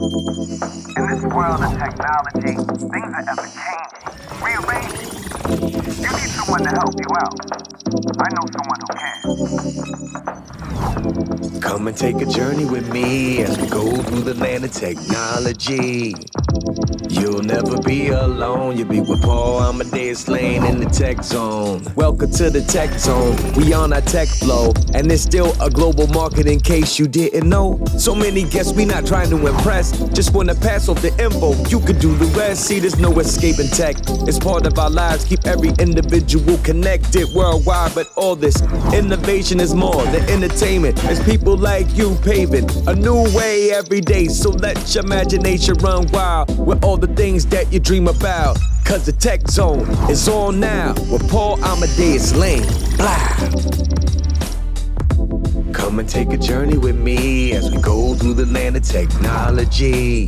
In this world of technology, things are ever changing, rearranging. You need someone to help you out. I know someone who can. Come and take a journey with me as we go through the land of technology. You'll never be alone. You'll be with Paul Amadeus Lane in the tech zone. Welcome to the tech zone. We on our tech flow, and it's still a global market in case you didn't know. So many guests, we not trying to impress. Just wanna pass off the info. You can do the rest. See, there's no escaping tech. It's part of our lives. Keep every individual connected worldwide. But all this innovation is more than entertainment. It's people like you paving a new way every day. So let your imagination run wild with all the things that you dream about. Cause the tech zone is on now with Paul Amadeus Lane. Blah. Come and take a journey with me as we go through the land of technology.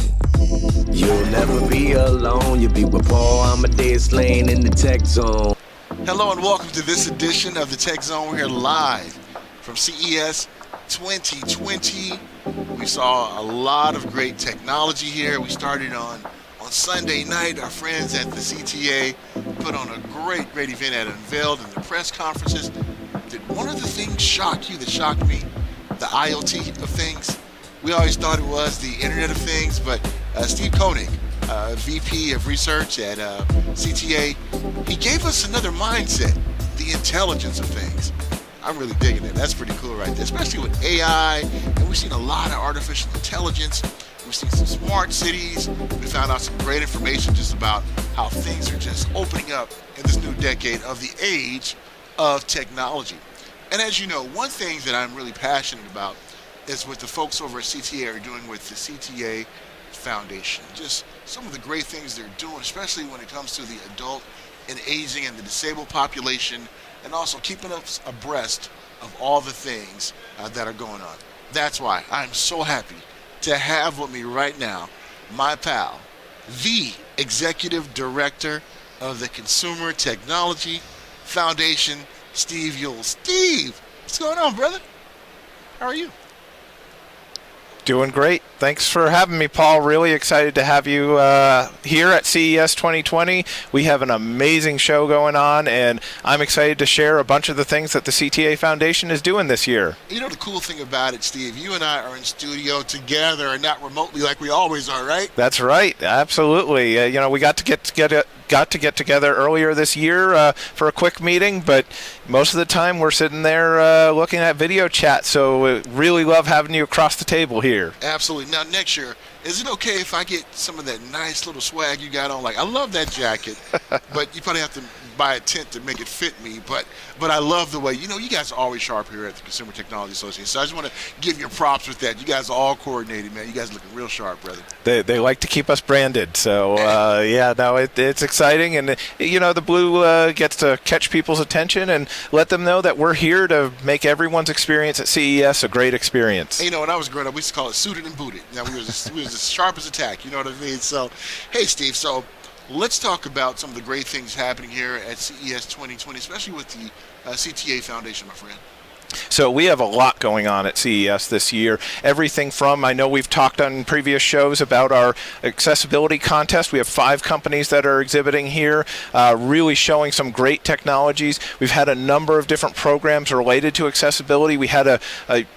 You'll never be alone. You'll be with Paul Amadeus Lane in the tech zone. Hello and welcome to this edition of the Tech Zone. We're here live from CES 2020. We saw a lot of great technology here. We started on Sunday night. Our friends at the CTA put on a great event at Unveiled and the press conferences. Did one of the things shock you that shocked me? The IoT of things. We always thought it was the Internet of Things, but Steve Koenig, VP of Research at CTA, he gave us another mindset, the intelligence of things. I'm really digging it. That's pretty cool right there, especially with AI, and we've seen a lot of artificial intelligence. We've seen some smart cities. We found out some great information just about how things are just opening up in this new decade of the age of technology. And as you know, one thing that I'm really passionate about is what the folks over at CTA are doing with the CTA Foundation. Just some of the great things they're doing, especially when it comes to the adult and aging and the disabled population, and also keeping us abreast of all the things that are going on. That's why I'm so happy to have with me right now my pal, the Executive Director of the Consumer Technology Foundation, Steve Yules. Steve, what's going on, brother? How are you? Doing great. Thanks for having me, Paul. Really excited to have you here at CES 2020. We have an amazing show going on, and I'm excited to share a bunch of the things that the CTA Foundation is doing this year. You know the cool thing about it, Steve, you and I are in studio together and not remotely like we always are, right? That's right. Absolutely. We got to get together earlier this year for a quick meeting, but most of the time we're sitting there looking at video chat, so we really love having you across the table here. Absolutely. Now, next year, is it okay if I get some of that nice little swag you got on? Like, I love that jacket, but you probably have to buy a tent to make it fit me. But I love the way, you guys are always sharp here at the Consumer Technology Association. So I just want to give you props with that. You guys are all coordinated, man. You guys are looking real sharp, brother. They like to keep us branded. So, it's exciting. And, the blue gets to catch people's attention and let them know that we're here to make everyone's experience at CES a great experience. Hey, when I was growing up, we used to call it suited and booted. Now, we was as sharp as a tack, you know what I mean? So, hey, Steve, let's talk about some of the great things happening here at CES 2020, especially with the CTA Foundation, my friend. So we have a lot going on at CES this year. Everything from, I know we've talked on previous shows about our accessibility contest. We have 5 companies that are exhibiting here, really showing some great technologies. We've had a number of different programs related to accessibility. We had a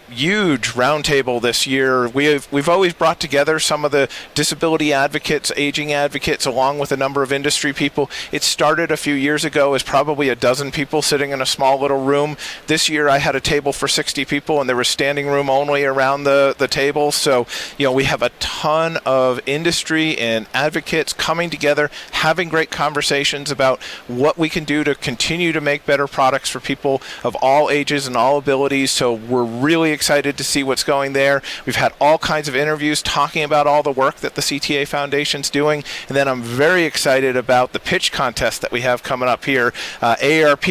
huge roundtable this year. We've always brought together some of the disability advocates, aging advocates, along with a number of industry people. It started a few years ago as probably a dozen people sitting in a small little room. This year I had a table for 60 people, and there was standing room only around the table. So, we have a ton of industry and advocates coming together, having great conversations about what we can do to continue to make better products for people of all ages and all abilities. So we're really excited to see what's going there. We've had all kinds of interviews talking about all the work that the CTA Foundation's doing. And then I'm very excited about the pitch contest that we have coming up here. ARP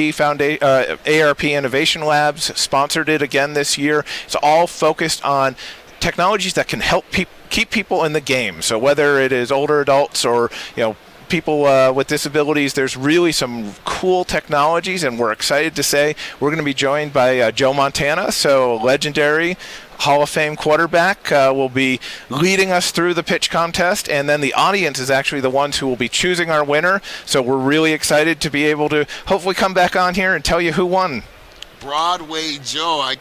Innovation Labs sponsored it again this year. It's all focused on technologies that can help keep people in the game. So whether it is older adults or people with disabilities, there's really some cool technologies, and we're excited to say we're going to be joined by Joe Montana, so legendary Hall of Fame quarterback will be leading us through the pitch contest, and then the audience is actually the ones who will be choosing our winner. So we're really excited to be able to hopefully come back on here and tell you who won. Broadway Joe.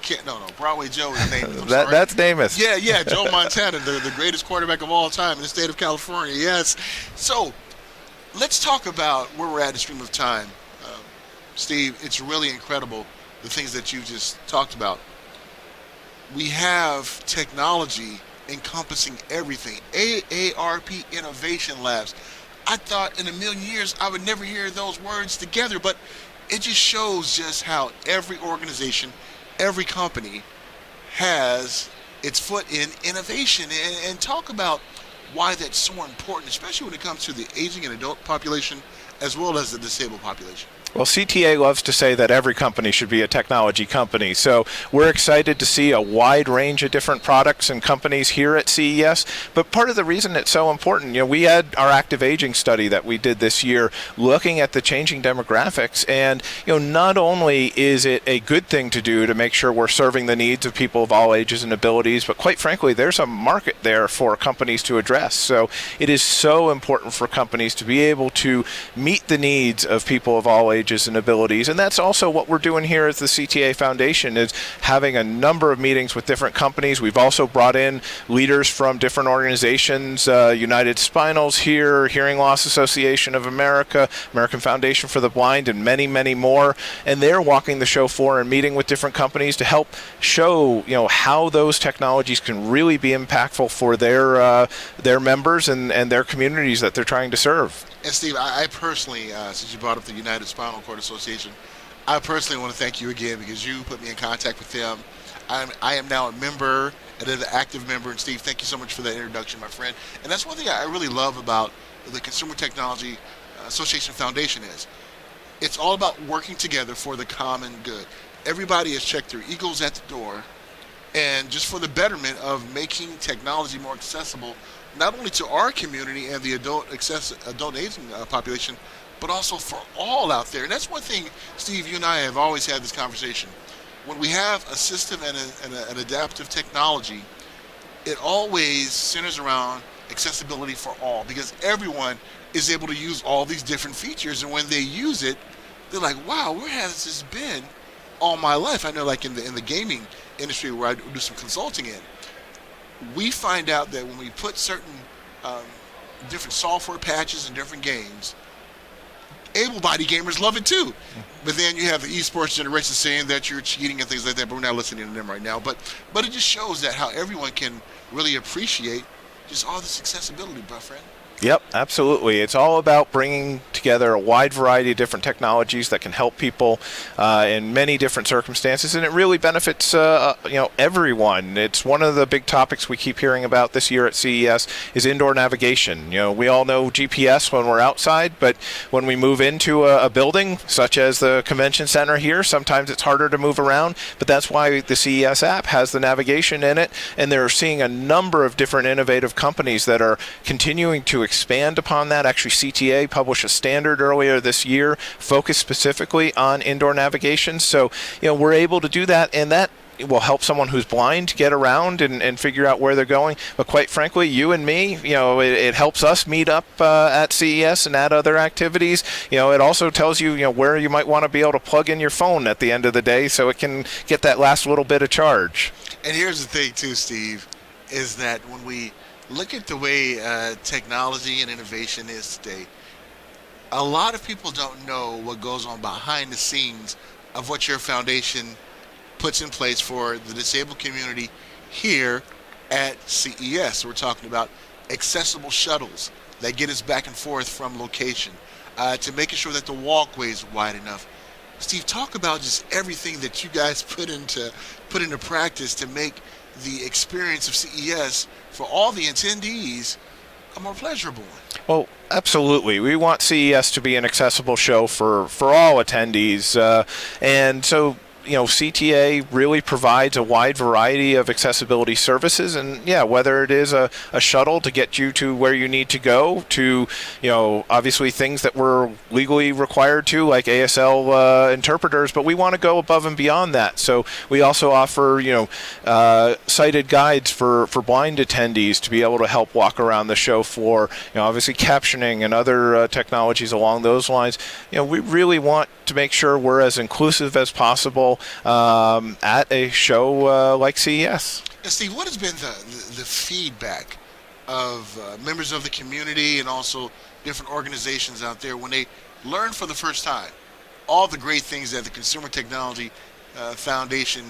Broadway Joe is named. That's Namus. Yeah, Joe Montana, the greatest quarterback of all time in the state of California. Yes. So let's talk about where we're at in stream of time. Steve, it's really incredible the things that you just talked about. We have technology encompassing everything. AARP Innovation Labs. I thought in a million years I would never hear those words together, but it just shows just how every organization, every company has its foot in innovation. And talk about why that's so important, especially when it comes to the aging and adult population as well as the disabled population. Well, CTA loves to say that every company should be a technology company. So we're excited to see a wide range of different products and companies here at CES. But part of the reason it's so important, we had our active aging study that we did this year looking at the changing demographics. And, not only is it a good thing to do to make sure we're serving the needs of people of all ages and abilities, but quite frankly, there's a market there for companies to address. So it is so important for companies to be able to meet the needs of people of all ages and abilities. And that's also what we're doing here as the CTA Foundation, is having a number of meetings with different companies. We've also brought in leaders from different organizations, United Spinal's here, Hearing Loss Association of America, American Foundation for the Blind, and many, many more. And they're walking the show floor and meeting with different companies to help show, how those technologies can really be impactful for their members and their communities that they're trying to serve. And Steve, I personally, since you brought up the United Spinal Cord Association, I personally want to thank you again because you put me in contact with them. I am now a member, and an active member. And Steve, thank you so much for that introduction, my friend. And that's one thing I really love about the Consumer Technology Association Foundation is it's all about working together for the common good. Everybody has checked their egos at the door, and just for the betterment of making technology more accessible, not only to our community and the adult aging population, but also for all out there. And that's one thing, Steve, you and I have always had this conversation. When we have a system and an adaptive technology, it always centers around accessibility for all, because everyone is able to use all these different features. And when they use it, they're like, wow, where has this been all my life? I know, like in the gaming industry where I do some consulting in, we find out that when we put certain different software patches in different games, able-bodied gamers love it too. But then you have the esports generation saying that you're cheating and things like that, but we're not listening to them right now. But it just shows that how everyone can really appreciate just all this accessibility, my friend. Yep, absolutely. It's all about bringing together a wide variety of different technologies that can help people in many different circumstances, and it really benefits everyone. It's one of the big topics we keep hearing about this year at CES is indoor navigation. We all know GPS when we're outside, but when we move into a building such as the convention center here, sometimes it's harder to move around, but that's why the CES app has the navigation in it, and they're seeing a number of different innovative companies that are continuing to expand upon that. Actually, CTA published a standard earlier this year focused specifically on indoor navigation. So, we're able to do that, and that will help someone who's blind get around and figure out where they're going. But quite frankly, you and me, it helps us meet up at CES and at other activities. It also tells you, where you might want to be able to plug in your phone at the end of the day so it can get that last little bit of charge. And here's the thing too, Steve, is that when we look at the way technology and innovation is today, a lot of people don't know what goes on behind the scenes of what your foundation puts in place for the disabled community here at CES. We're talking about accessible shuttles that get us back and forth from location, to making sure that the walkway is wide enough. Steve, talk about just everything that you guys put into practice to make the experience of CES for all the attendees a more pleasurable one. Well, absolutely. We want CES to be an accessible show for all attendees. And so CTA really provides a wide variety of accessibility services, and whether it is a shuttle to get you to where you need to go, to obviously things that we're legally required to, like ASL interpreters, but we want to go above and beyond that. So we also offer sighted guides for blind attendees to be able to help walk around the show floor. Obviously captioning and other technologies along those lines. We really want to make sure we're as inclusive as possible at a show like CES. Now, Steve, what has been the feedback of members of the community and also different organizations out there when they learn for the first time all the great things that the Consumer Technology Association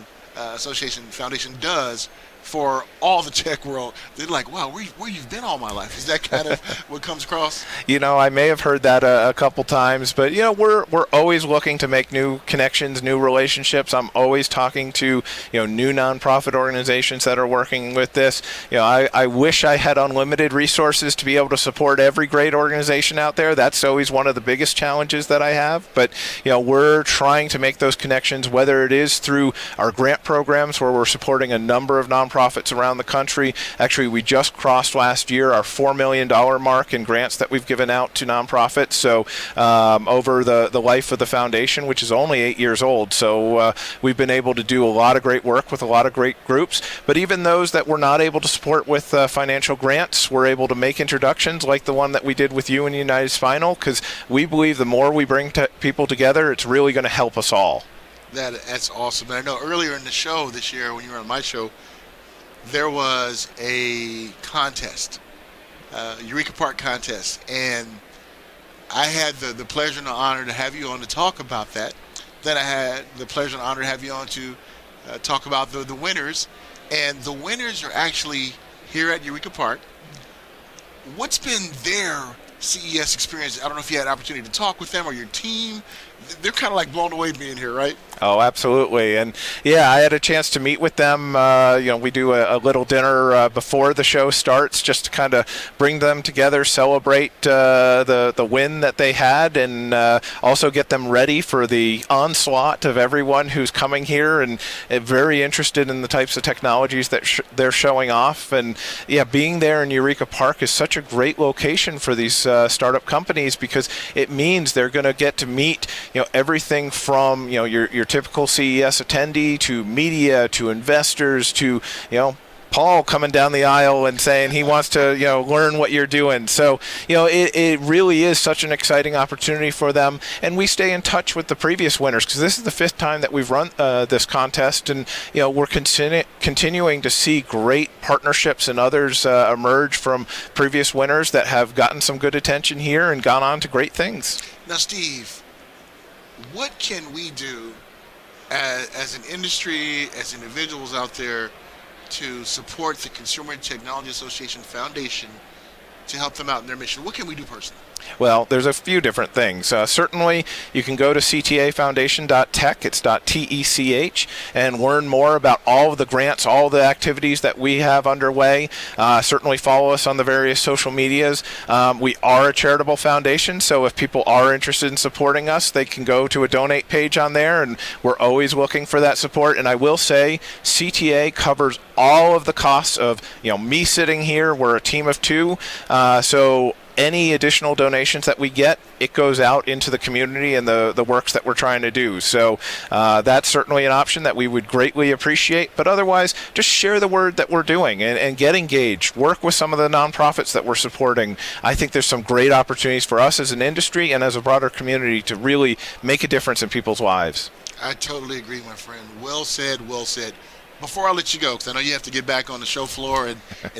Foundation does for all the tech world? They're like, wow, where you've been all my life. Is that kind of what comes across? I may have heard that a couple times, but we're always looking to make new connections, new relationships. I'm always talking to new nonprofit organizations that are working with this. I wish I had unlimited resources to be able to support every great organization out there. That's always one of the biggest challenges that I have. But we're trying to make those connections, whether it is through our grant programs where we're supporting a number of nonprofits around the country. Actually, we just crossed last year our $4 million mark in grants that we've given out to nonprofits. So over the life of the foundation, which is only 8 years old. So we've been able to do a lot of great work with a lot of great groups. But even those that we're not able to support with financial grants, we're able to make introductions like the one that we did with you in United Spinal, because we believe the more we bring people together, it's really going to help us all. That's awesome. And I know earlier in the show this year, when you were on my show, there was a contest, Eureka Park contest, and I had the pleasure and the honor to have you on to talk about that. Then I had the pleasure and honor to have you on to talk about the winners, and the winners are actually here at Eureka Park. What's been their CES experience? I don't know if you had an opportunity to talk with them or your team. They're kind of like blown away being here, right? Oh, absolutely. And I had a chance to meet with them. We do a little dinner before the show starts, just to kind of bring them together, celebrate the win that they had, and also get them ready for the onslaught of everyone who's coming here and very interested in the types of technologies that they're showing off. And being there in Eureka Park is such a great location for these startup companies, because it means they're going to get to meet everything from your typical CES attendee to media to investors to Paul coming down the aisle and saying he wants to learn what you're doing. So it really is such an exciting opportunity for them, and we stay in touch with the previous winners, because this is the 5th time that we've run this contest, and we're continuing to see great partnerships and others emerge from previous winners that have gotten some good attention here and gone on to great things. Now, Steve, what can we do as an industry, as individuals out there, to support the Consumer Technology Association Foundation to help them out in their mission? What can we do personally? Well, there's a few different things. Certainly, you can go to ctafoundation.tech, it's .tech, and learn more about all of the grants, all the activities that we have underway. Certainly follow us on the various social medias. We are a charitable foundation, so if people are interested in supporting us, they can go to a donate page on there, and we're always looking for that support. And I will say, CTA covers all of the costs of me sitting here. We're a team of 2, so any additional donations that we get, it goes out into the community and the works that we're trying to do. So that's certainly an option that we would greatly appreciate. But otherwise, just share the word that we're doing and get engaged. Work with some of the nonprofits that we're supporting. I think there's some great opportunities for us as an industry and as a broader community to really make a difference in people's lives. I totally agree, my friend. Well said, well said. Before I let you go, because I know you have to get back on the show floor and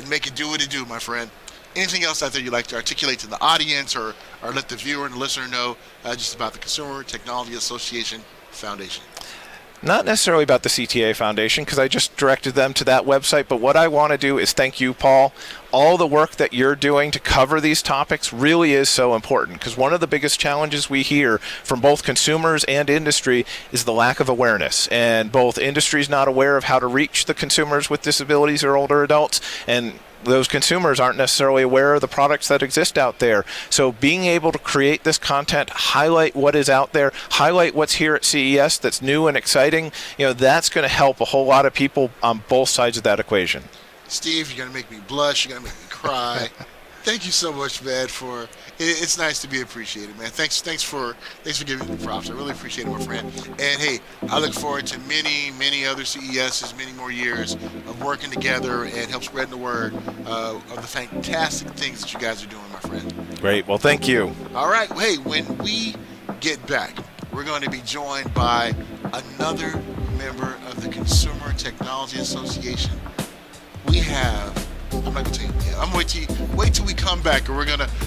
make it do what it do, my friend. Anything else out there you'd like to articulate to the audience or let the viewer and the listener know just about the Consumer Technology Association Foundation? Not necessarily about the CTA Foundation, because I just directed them to that website, but what I want to do is thank you, Paul. All the work that you're doing to cover these topics really is so important, because one of the biggest challenges we hear from both consumers and industry is the lack of awareness. And both industry is not aware of how to reach the consumers with disabilities or older adults, and those consumers aren't necessarily aware of the products that exist out there. So being able to create this content, highlight what is out there, highlight what's here at CES that's new and exciting, that's going to help a whole lot of people on both sides of that equation. Steve, you're going to make me blush. You're going to make me cry. Thank you so much, man, it's nice to be appreciated, man. Thanks for giving me the props. I really appreciate it, my friend. And hey, I look forward to many other CESs, many more years of working together and help spreading the word of the fantastic things that you guys are doing, my friend. Great. Well, thank you. All right. Hey, when we get back, we're going to be joined by another member of the Consumer Technology Association. We have, I'm not gonna tell you. I'm going to wait till we come back, and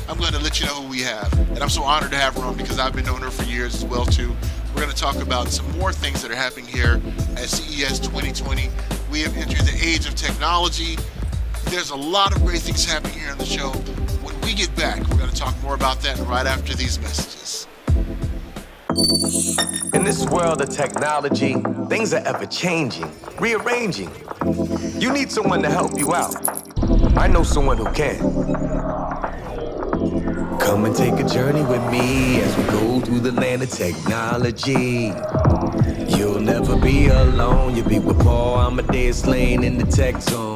I'm gonna let you know who we have. And I'm so honored to have her on because I've been knowing her for years as well too. We're going to talk about some more things that are happening here at CES 2020. We have entered the age of technology. There's a lot of great things happening here on the show. When we get back, we're going to talk more about that right after these messages. In this world of technology, things are ever changing, rearranging. You need someone to help you out. I know someone who can. Come and take a journey with me as we go through the land of technology. You'll never be alone. You'll be with Paul Amadeus Lane in the tech zone.